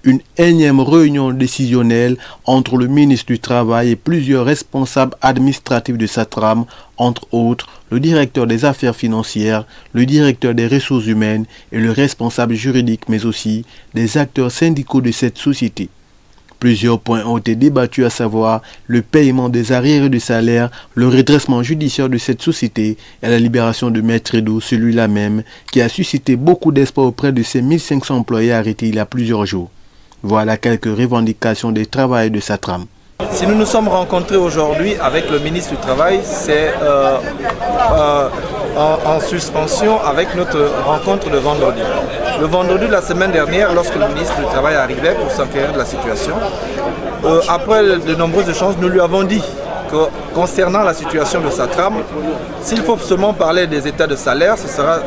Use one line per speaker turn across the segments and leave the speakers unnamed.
une énième réunion décisionnelle entre le ministre du Travail et plusieurs responsables administratifs de SATRAM, entre autres le directeur des affaires financières, le directeur des ressources humaines et le responsable juridique, mais aussi des acteurs syndicaux de cette société. Plusieurs points ont été débattus, à savoir le paiement des arriérés de salaire, le redressement judiciaire de cette société et la libération de Maître Edo, celui-là même qui a suscité beaucoup d'espoir auprès de ces 1500 employés arrêtés il y a plusieurs jours. Voilà quelques revendications des travailleurs de SATRAM.
Si nous nous sommes rencontrés aujourd'hui avec le ministre du Travail, c'est en suspension avec notre rencontre de vendredi. Le vendredi de la semaine dernière, lorsque le ministre du Travail arrivait pour s'enquérir de la situation, après de nombreux échanges, nous lui avons dit que concernant la situation de SATRAM, s'il faut seulement parler des états de salaire, ce sera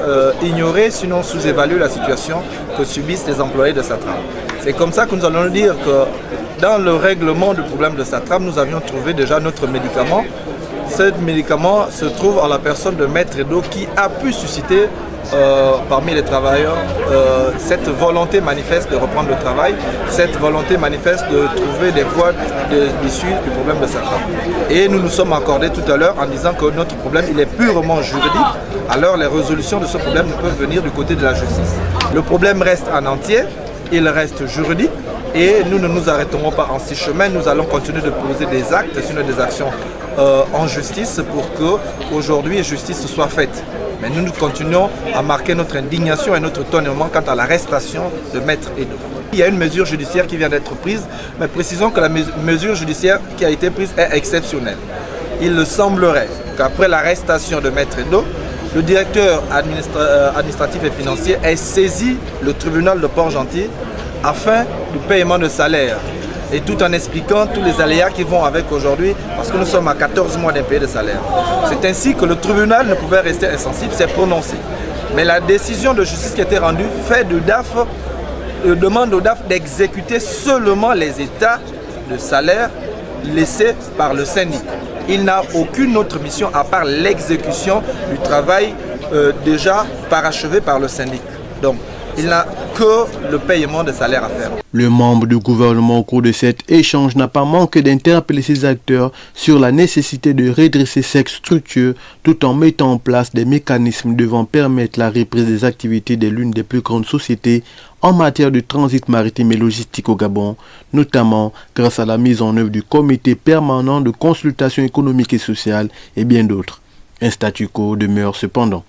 ignorer, sinon sous-évaluer la situation que subissent les employés de SATRAM. C'est comme ça que nous allons dire que dans le règlement du problème de SATRAM, nous avions trouvé déjà notre médicament. Ce médicament se trouve en la personne de Maître Edo qui a pu susciter parmi les travailleurs cette volonté manifeste de reprendre le travail, cette volonté manifeste de trouver des voies d'issue du problème de SATRAM. Et nous nous sommes accordés tout à l'heure en disant que notre problème il est purement juridique, alors les résolutions de ce problème ne peuvent venir du côté de la justice. Le problème reste en entier, il reste juridique. Et nous ne nous arrêterons pas en ces chemins, nous allons continuer de poser des actes, sinon des actions en justice pour qu'aujourd'hui justice soit faite. Mais nous continuons à marquer notre indignation et notre étonnement quant à l'arrestation de Maître Edo. Il y a une mesure judiciaire qui vient d'être prise, mais précisons que la mesure judiciaire qui a été prise est exceptionnelle. Il semblerait qu'après l'arrestation de Maître Edo, le directeur administratif et financier ait saisi le tribunal de Port-Gentil afin du paiement de salaire et tout en expliquant tous les aléas qui vont avec aujourd'hui parce que nous sommes à 14 mois d'impayé de salaire. C'est ainsi que le tribunal ne pouvait rester insensible, s'est prononcé. Mais la décision de justice qui a été rendue fait de DAF, demande au DAF d'exécuter seulement les états de salaire laissés par le syndic. Il n'a aucune autre mission à part l'exécution du travail déjà parachevé par le syndic. Donc, il n'a que le paiement de salaire à faire.
Le membre du gouvernement au cours de cet échange n'a pas manqué d'interpeller ses acteurs sur la nécessité de redresser cette structure tout en mettant en place des mécanismes devant permettre la reprise des activités de l'une des plus grandes sociétés en matière de transit maritime et logistique au Gabon, notamment grâce à la mise en œuvre du comité permanent de consultation économique et sociale et bien d'autres. Un statu quo demeure cependant.